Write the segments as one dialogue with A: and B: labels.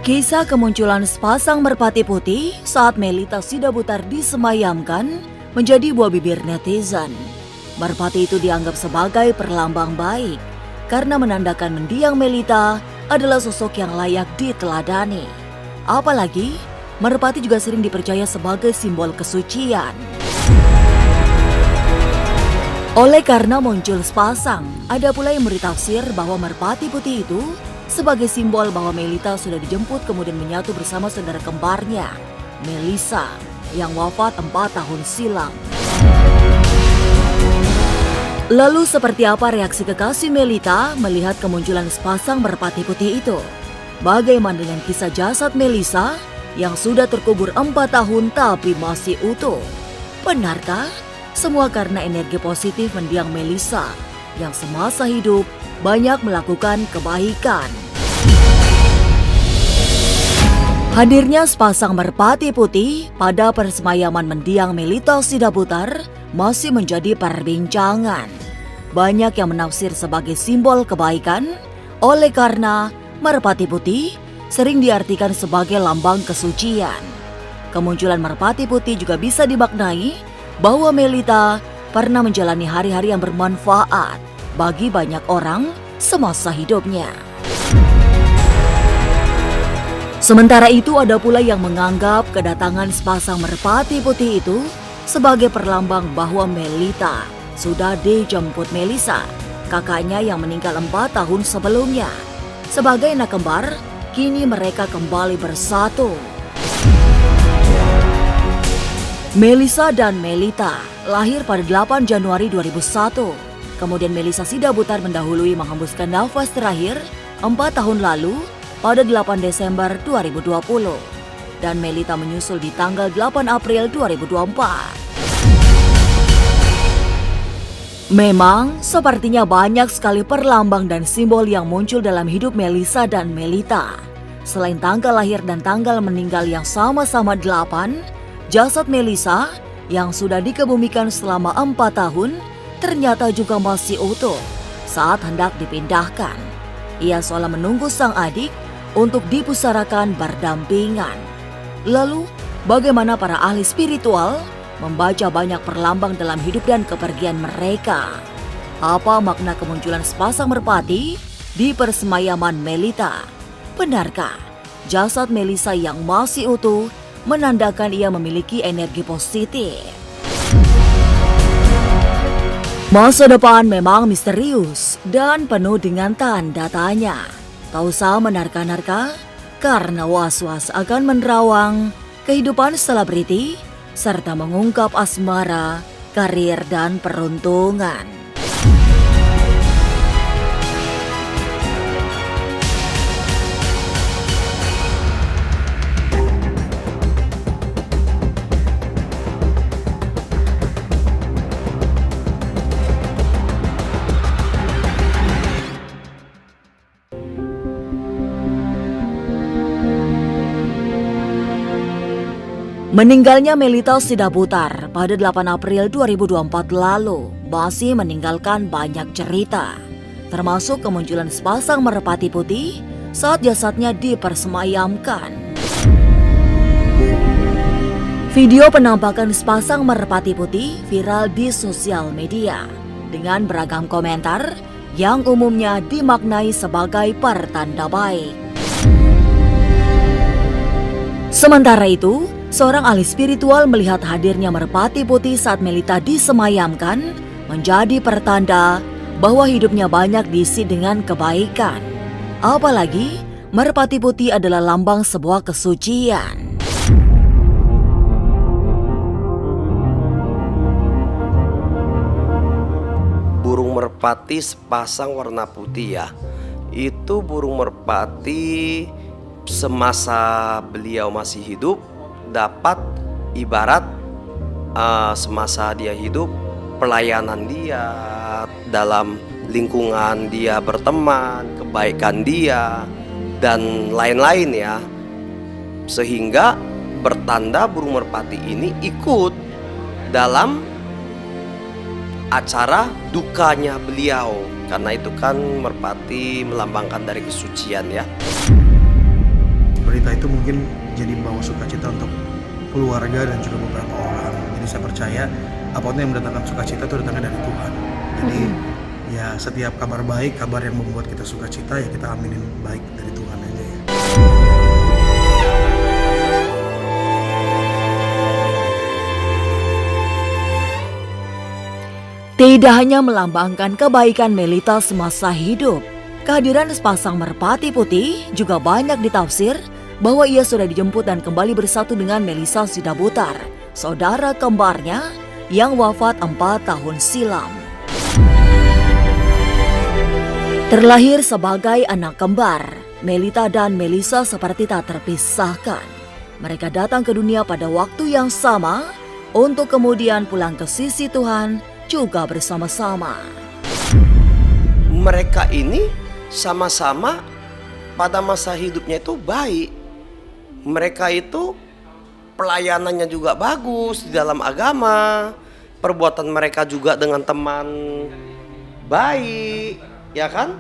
A: Kisah kemunculan sepasang merpati putih saat Melita Sidabutar disemayamkan menjadi buah bibir netizen. Merpati itu dianggap sebagai perlambang baik karena menandakan mendiang Melita adalah sosok yang layak diteladani. Apalagi, merpati juga sering dipercaya sebagai simbol kesucian. Oleh karena muncul sepasang, ada pula yang beri tafsir bahwa merpati putih itu sebagai simbol bahwa Melita sudah dijemput kemudian menyatu bersama saudara kembarnya, Melissa, yang wafat 4 tahun silam. Lalu seperti apa reaksi kekasih Melita melihat kemunculan sepasang merpati putih itu? Bagaimana dengan kisah jasad Melissa yang sudah terkubur 4 tahun tapi masih utuh? Benarkah? Semua karena energi positif mendiang Melissa yang semasa hidup banyak melakukan kebaikan. Hadirnya sepasang merpati putih pada persemayaman mendiang Melita Sidabutar masih menjadi perbincangan. Banyak yang menafsir sebagai simbol kebaikan, oleh karena merpati putih sering diartikan sebagai lambang kesucian. Kemunculan merpati putih juga bisa dimaknai bahwa Melita pernah menjalani hari-hari yang bermanfaat bagi banyak orang semasa hidupnya. Sementara itu ada pula yang menganggap kedatangan sepasang merpati putih itu sebagai perlambang bahwa Melita sudah dijemput Melissa, kakaknya yang meninggal 4 tahun sebelumnya. Sebagai anak kembar, kini mereka kembali bersatu. Melissa dan Melita lahir pada 8 Januari 2001. Kemudian Melissa Sidabutar mendahului menghembuskan nafas terakhir 4 tahun lalu pada 8 Desember 2020. Dan Melita menyusul di tanggal 8 April 2024. Memang sepertinya banyak sekali perlambang dan simbol yang muncul dalam hidup Melissa dan Melita. Selain tanggal lahir dan tanggal meninggal yang sama-sama 8, jasad Melissa yang sudah dikebumikan selama 4 tahun ternyata juga masih utuh saat hendak dipindahkan. Ia seolah menunggu sang adik untuk dipusarakan berdampingan. Lalu, bagaimana para ahli spiritual membaca banyak perlambang dalam hidup dan kepergian mereka? Apa makna kemunculan sepasang merpati di persemayaman Melita? Benarkah jasad Melissa yang masih utuh menandakan ia memiliki energi positif? Masa depan memang misterius dan penuh dengan tanda tanya. Tak usah menerka-nerka karena was-was akan menerawang kehidupan selebriti serta mengungkap asmara, karir dan peruntungan. Meninggalnya Melita Sidabutar pada 8 April 2024 lalu masih meninggalkan banyak cerita, termasuk kemunculan sepasang merpati putih saat jasadnya dipersemayamkan. Video penampakan sepasang merpati putih viral di sosial media dengan beragam komentar yang umumnya dimaknai sebagai pertanda baik. Sementara itu, seorang ahli spiritual melihat hadirnya merpati putih saat Melita disemayamkan menjadi pertanda bahwa hidupnya banyak diisi dengan kebaikan. Apalagi, merpati putih adalah lambang sebuah kesucian.
B: Burung merpati sepasang warna putih ya. Itu burung merpati semasa beliau masih hidup dapat ibarat semasa dia hidup, pelayanan dia dalam lingkungan dia berteman, kebaikan dia dan lain-lain ya, sehingga bertanda burung merpati ini ikut dalam acara dukanya beliau, karena itu kan merpati melambangkan dari kesucian ya.
C: berita itu mungkin jadi membawa sukacita untuk keluarga dan juga beberapa orang. Jadi saya percaya apapun yang mendatangkan sukacita itu datangnya dari Tuhan. Jadi ya setiap kabar baik, kabar yang membuat kita sukacita, ya kita aminin baik dari Tuhan aja ya.
A: Tidak hanya melambangkan kebaikan Melita semasa hidup, kehadiran sepasang merpati putih juga banyak ditafsir bahwa ia sudah dijemput dan kembali bersatu dengan Melisa Sidabutar, saudara kembarnya yang wafat 4 tahun silam. Terlahir sebagai anak kembar, Melita dan Melisa seperti tak terpisahkan. Mereka datang ke dunia pada waktu yang sama untuk kemudian pulang ke sisi Tuhan juga bersama-sama.
B: Mereka ini sama-sama pada masa hidupnya itu baik. Mereka itu pelayanannya juga bagus di dalam agama. Perbuatan mereka juga dengan teman baik, ya kan?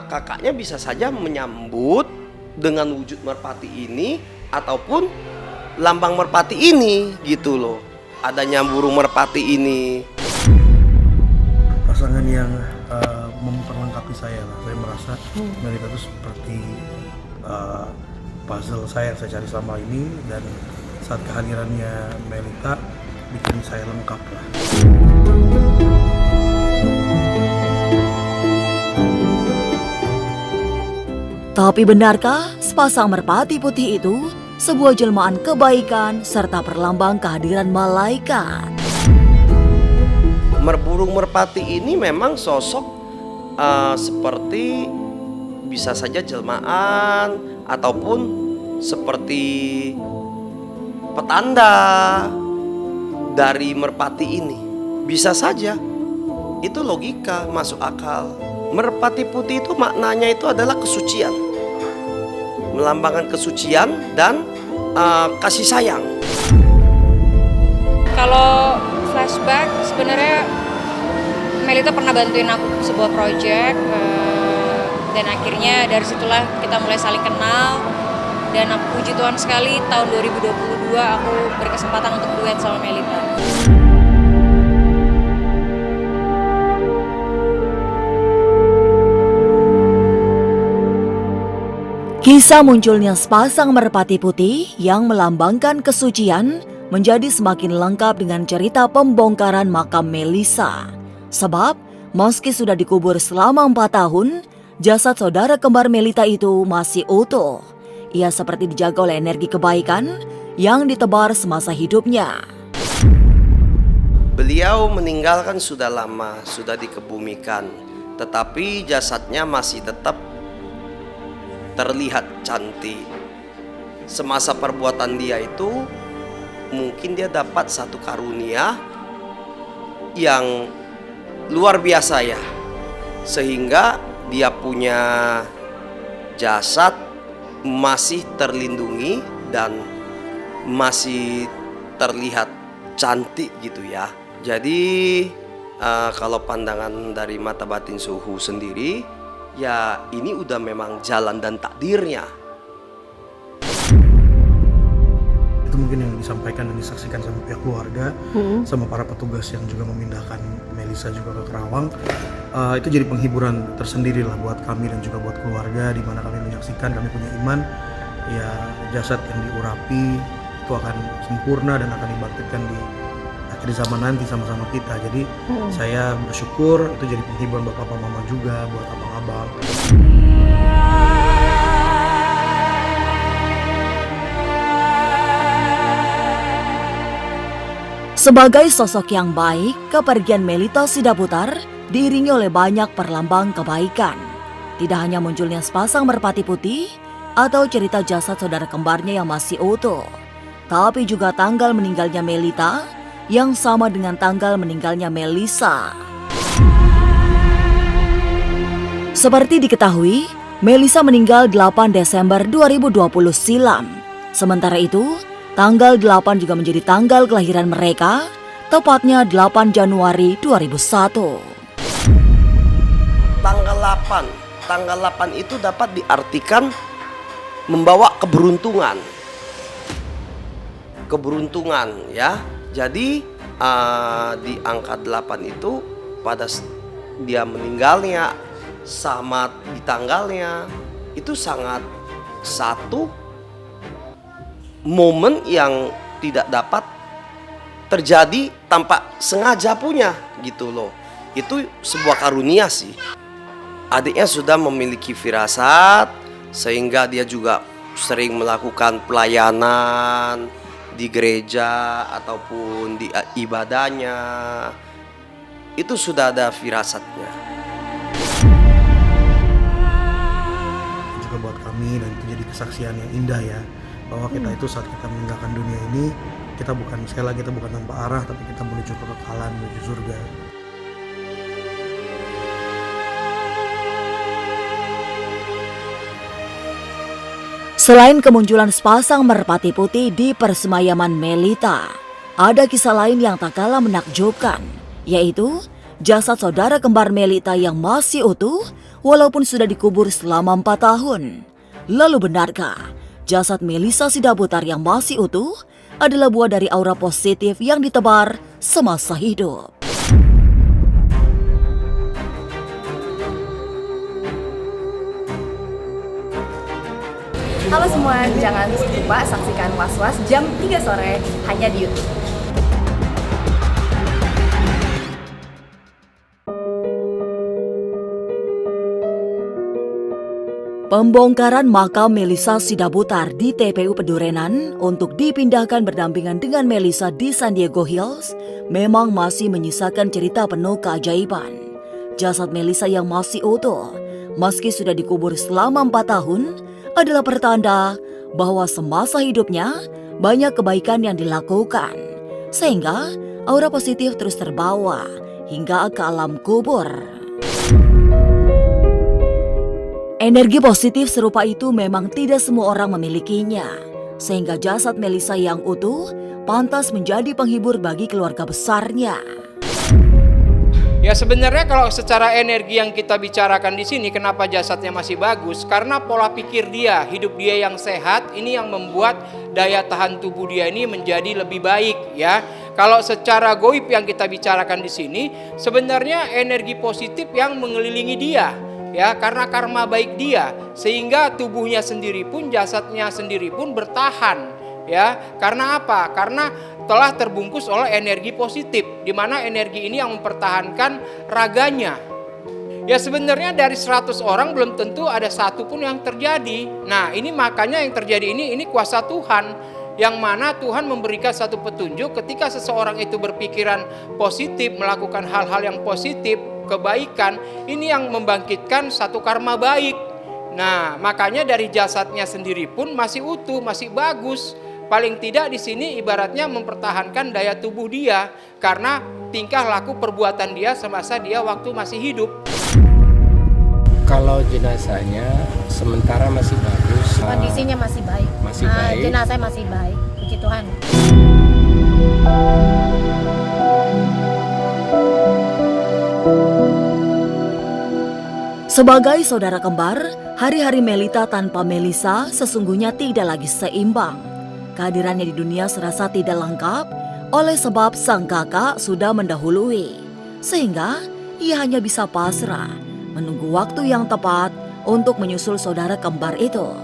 B: Kakaknya bisa saja menyambut dengan wujud merpati ini ataupun lambang merpati ini gitu loh. Adanya burung merpati ini.
C: Pasangan yang memperlengkapi saya lah. Saya merasa Melita itu seperti puzzle saya yang saya cari selama ini, dan saat kehadirannya Melita bikin saya lengkap lah.
A: Tapi benarkah sepasang merpati putih itu sebuah jelmaan kebaikan serta perlambang kehadiran malaikat?
B: Burung merpati ini memang sosok seperti bisa saja jelmaan ataupun seperti petanda dari merpati ini. Bisa saja, itu logika, masuk akal. Merpati putih itu maknanya itu adalah kesucian, melambangkan kesucian dan kasih sayang.
D: Kalau flashback, sebenarnya Melita pernah bantuin aku sebuah project, dan akhirnya dari situlah kita mulai saling kenal. Dan aku puji Tuhan sekali, tahun 2022 aku berkesempatan untuk duet sama Melita.
A: Kisah munculnya sepasang merpati putih yang melambangkan kesucian menjadi semakin lengkap dengan cerita pembongkaran makam Melisa. Sebab, meski sudah dikubur selama 4 tahun, jasad saudara kembar Melita itu masih utuh. Ia seperti dijaga oleh energi kebaikan yang ditebar semasa hidupnya.
B: Beliau meninggalkan sudah lama, sudah dikebumikan, tetapi jasadnya masih tetap terlihat cantik. Semasa perbuatan dia itu, mungkin dia dapat satu karunia yang luar biasa ya, sehingga dia punya jasad masih terlindungi dan masih terlihat cantik gitu ya. Jadi kalau pandangan dari mata batin suhu sendiri, ya ini udah memang jalan dan takdirnya.
C: Itu mungkin yang disampaikan dan disaksikan sama pihak keluarga, sama para petugas yang juga memindahkan Melisa juga ke Kerawang. Itu jadi penghiburan tersendiri lah buat kami dan juga buat keluarga, di mana kami menyaksikan, kami punya iman ya jasad yang diurapi itu akan sempurna dan akan dibangkitkan di akhir zaman nanti sama-sama kita. Jadi saya bersyukur itu jadi penghiburan buat papa mama juga, buat abang-abang.
A: Sebagai sosok yang baik, kepergian Melita Sidabutar diiringi oleh banyak perlambang kebaikan. Tidak hanya munculnya sepasang merpati putih atau cerita jasad saudara kembarnya yang masih utuh, tapi juga tanggal meninggalnya Melita yang sama dengan tanggal meninggalnya Melisa. Seperti diketahui, Melisa meninggal 8 Desember 2020 silam. Sementara itu, tanggal 8 juga menjadi tanggal kelahiran mereka, tepatnya 8 Januari 2001.
B: Tanggal 8 itu dapat diartikan membawa keberuntungan. Keberuntungan ya. Jadi di angka 8 itu pada dia meninggalnya sama di tanggalnya itu sangat satu momen yang tidak dapat terjadi tanpa sengaja punya gitu loh. Itu sebuah karunia sih. Adiknya sudah memiliki firasat sehingga dia juga sering melakukan pelayanan di gereja ataupun di ibadahnya. Itu sudah ada firasatnya.
C: Juga buat kami, dan itu jadi kesaksian yang indah ya, bahwa kita itu saat kita meninggalkan dunia ini, kita bukan, sekali lagi, kita bukan tanpa arah, tapi kita menuju kekekalan, menuju surga.
A: Selain kemunculan sepasang merpati putih di persemayaman Melita, ada kisah lain yang tak kalah menakjubkan, yaitu jasad saudara kembar Melita yang masih utuh walaupun sudah dikubur selama 4 tahun. Lalu benarkah jasad Melisa Sidabutar yang masih utuh adalah buah dari aura positif yang ditebar semasa hidup?
E: Halo semua, jangan lupa saksikan Was-Was jam 3 sore hanya di YouTube.
A: Pembongkaran makam Melisa Sidabutar di TPU Pedurenan untuk dipindahkan berdampingan dengan Melisa di San Diego Hills memang masih menyisakan cerita penuh keajaiban. Jasad Melisa yang masih utuh, meski sudah dikubur selama 4 tahun, adalah pertanda bahwa semasa hidupnya banyak kebaikan yang dilakukan, sehingga aura positif terus terbawa hingga ke alam kubur. Energi positif serupa itu memang tidak semua orang memilikinya, sehingga jasad Melisa yang utuh pantas menjadi penghibur bagi keluarga besarnya.
F: Ya sebenarnya kalau secara energi yang kita bicarakan di sini, kenapa jasadnya masih bagus? Karena pola pikir dia, hidup dia yang sehat, ini yang membuat daya tahan tubuh dia ini menjadi lebih baik ya. Kalau secara goib yang kita bicarakan di sini, sebenarnya energi positif yang mengelilingi dia ya, karena karma baik dia, sehingga tubuhnya sendiri pun, jasadnya sendiri pun bertahan ya. Karena apa? Karena telah terbungkus oleh energi positif, di mana energi ini yang mempertahankan raganya. Ya sebenarnya dari 100 orang belum tentu ada satu pun yang terjadi. Nah ini makanya yang terjadi ini kuasa Tuhan, yang mana Tuhan memberikan satu petunjuk ketika seseorang itu berpikiran positif, melakukan hal-hal yang positif, kebaikan, ini yang membangkitkan satu karma baik. Nah makanya dari jasadnya sendiri pun masih utuh, masih bagus. Paling tidak di sini ibaratnya mempertahankan daya tubuh dia karena tingkah laku perbuatan dia semasa dia waktu masih hidup.
G: Kalau jenazahnya sementara masih bagus.
E: Kondisinya masih baik.
G: Masih baik.
E: Jenazah masih baik, puji Tuhan.
A: Sebagai saudara kembar, hari-hari Melita tanpa Melisa sesungguhnya tidak lagi seimbang. Kehadirannya di dunia serasa tidak lengkap oleh sebab sang kakak sudah mendahului, sehingga ia hanya bisa pasrah menunggu waktu yang tepat untuk menyusul saudara kembar itu.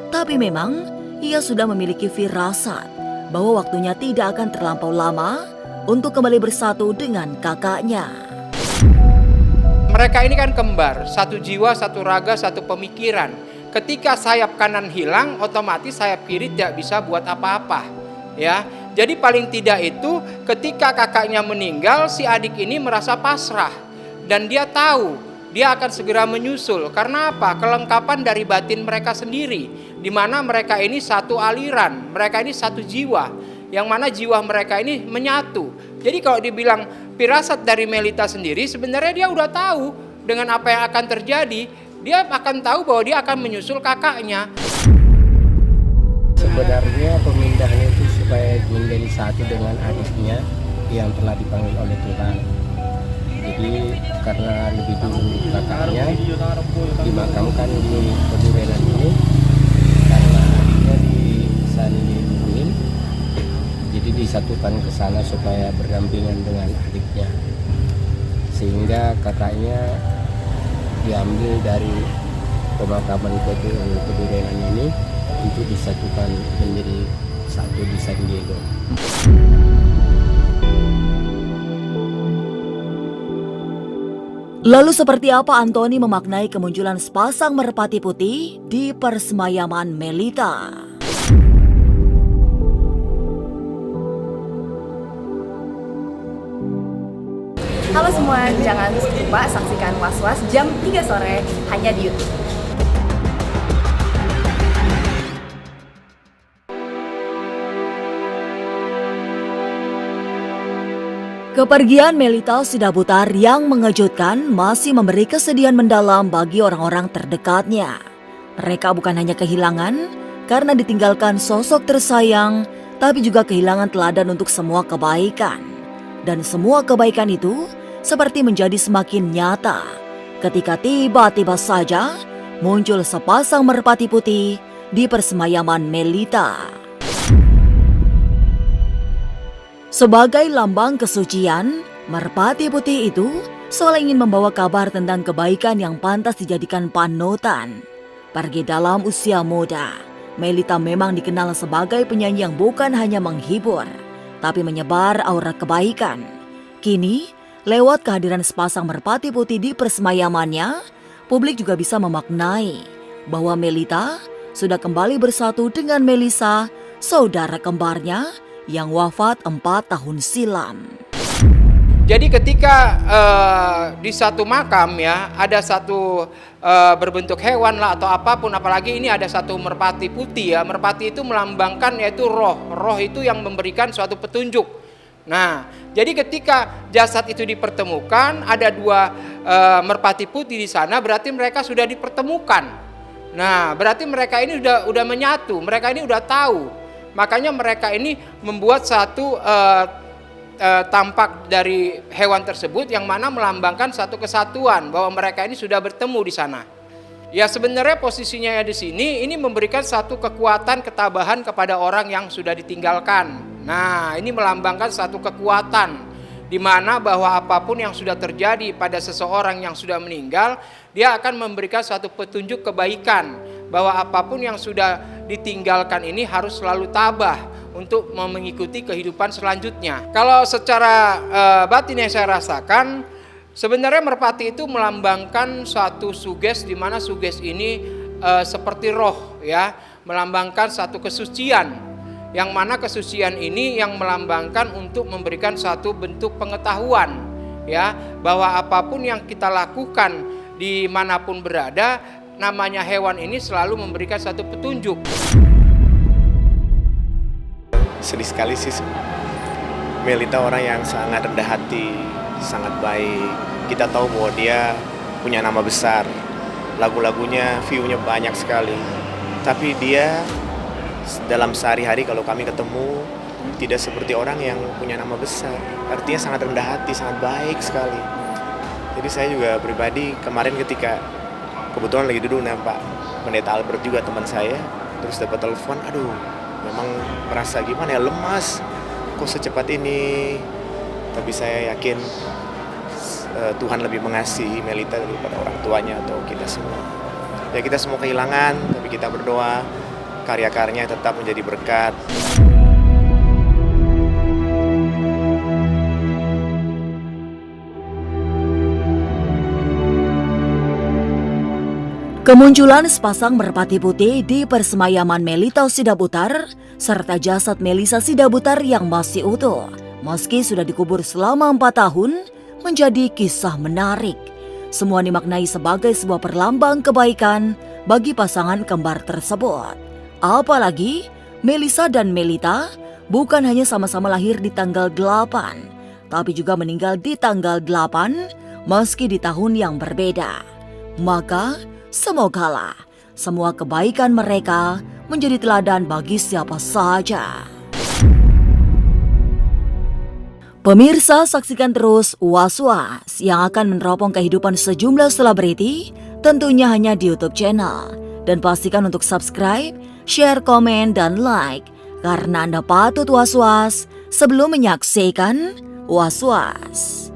A: Tapi memang ia sudah memiliki firasat bahwa waktunya tidak akan terlampau lama untuk kembali bersatu dengan kakaknya.
F: Mereka ini kan kembar, satu jiwa, satu raga, satu pemikiran. Ketika sayap kanan hilang, otomatis sayap kiri tidak bisa buat apa-apa. Ya, jadi paling tidak itu ketika kakaknya meninggal, si adik ini merasa pasrah dan dia tahu dia akan segera menyusul. Karena apa? Kelengkapan dari batin mereka sendiri, di mana mereka ini satu aliran, mereka ini satu jiwa, yang mana jiwa mereka ini menyatu. Jadi kalau dibilang firasat dari Melita sendiri, sebenarnya dia udah tahu dengan apa yang akan terjadi. Dia akan tahu bahwa dia akan menyusul kakaknya.
G: Sebenarnya pemindahan itu supaya menjadi satu dengan adiknya yang telah dipanggil oleh Tuhan. Jadi karena lebih dulu kakaknya dimakamkan di Pedurenan ini, karena disatukan ke sana supaya berdampingan dengan adiknya, sehingga kakaknya diambil dari pemakaman Kedurenan ini untuk disatukan menjadi satu di San Diego.
A: Lalu seperti apa Antoni memaknai kemunculan sepasang merpati putih di persemayaman Melita?
E: Halo semua, jangan lupa saksikan Was-Was jam 3 sore hanya di YouTube.
A: Kepergian Melita Sidabutar yang mengejutkan masih memberi kesedihan mendalam bagi orang-orang terdekatnya. Mereka bukan hanya kehilangan karena ditinggalkan sosok tersayang, tapi juga kehilangan teladan untuk semua kebaikan. Dan semua kebaikan itu seperti menjadi semakin nyata ketika tiba-tiba saja muncul sepasang merpati putih di persemayaman Melita. Sebagai lambang kesucian, merpati putih itu seolah ingin membawa kabar tentang kebaikan yang pantas dijadikan panutan. Pergi dalam usia muda, Melita memang dikenal sebagai penyanyi yang bukan hanya menghibur, tapi menyebar aura kebaikan. Kini, lewat kehadiran sepasang merpati putih di persemayamannya, publik juga bisa memaknai bahwa Melita sudah kembali bersatu dengan Melisa, saudara kembarnya, yang wafat 4 tahun silam.
F: Jadi ketika di satu makam ya ada satu berbentuk hewan lah atau apapun, apalagi ini ada satu merpati putih ya. Merpati itu melambangkan yaitu roh. Roh itu yang memberikan suatu petunjuk. Nah, jadi ketika jasad itu dipertemukan, ada 2 merpati putih di sana, berarti mereka sudah dipertemukan. Nah, berarti mereka ini udah menyatu, mereka ini udah tahu. Makanya mereka ini membuat satu tampak dari hewan tersebut yang mana melambangkan satu kesatuan bahwa mereka ini sudah bertemu di sana. Ya sebenarnya posisinya di sini ini memberikan satu kekuatan ketabahan kepada orang yang sudah ditinggalkan. Nah, ini melambangkan satu kekuatan di mana bahwa apapun yang sudah terjadi pada seseorang yang sudah meninggal, dia akan memberikan suatu petunjuk kebaikan bahwa apapun yang sudah ditinggalkan ini harus selalu tabah untuk mengikuti kehidupan selanjutnya. Kalau secara batin yang saya rasakan, sebenarnya merpati itu melambangkan suatu suges di mana suges ini seperti roh ya, melambangkan satu kesucian. Yang mana kesucian ini yang melambangkan untuk memberikan satu bentuk pengetahuan ya, bahwa apapun yang kita lakukan dimanapun berada, namanya hewan ini selalu memberikan satu petunjuk.
H: Sedih sekali sih. Melita orang yang sangat rendah hati, sangat baik. Kita tahu bahwa dia punya nama besar. Lagu-lagunya, view-nya banyak sekali. Tapi dia dalam sehari-hari kalau kami ketemu tidak seperti orang yang punya nama besar. Artinya sangat rendah hati, sangat baik sekali. Jadi saya juga pribadi kemarin ketika kebetulan lagi duduk dengan Pak Pendeta Albert juga teman saya, terus dapat telepon, aduh memang merasa gimana ya, lemas, kok secepat ini. Tapi saya yakin Tuhan lebih mengasihi Melita daripada orang tuanya atau kita semua. Ya kita semua kehilangan, tapi kita berdoa karya-karyanya tetap menjadi berkat.
A: Kemunculan sepasang merpati putih di persemayaman Melita Sidabutar serta jasad Melisa Sidabutar yang masih utuh meski sudah dikubur selama 4 tahun menjadi kisah menarik. Semua dimaknai sebagai sebuah perlambang kebaikan bagi pasangan kembar tersebut. Apalagi Melisa dan Melita bukan hanya sama-sama lahir di tanggal 8, tapi juga meninggal di tanggal 8 meski di tahun yang berbeda. Maka semogalah semua kebaikan mereka menjadi teladan bagi siapa saja. Pemirsa, saksikan terus Was-Was yang akan meneropong kehidupan sejumlah selebriti tentunya hanya di YouTube channel. Dan pastikan untuk subscribe, share, komen, dan like karena Anda patut was-was Sebelum menyaksikan Was-Was.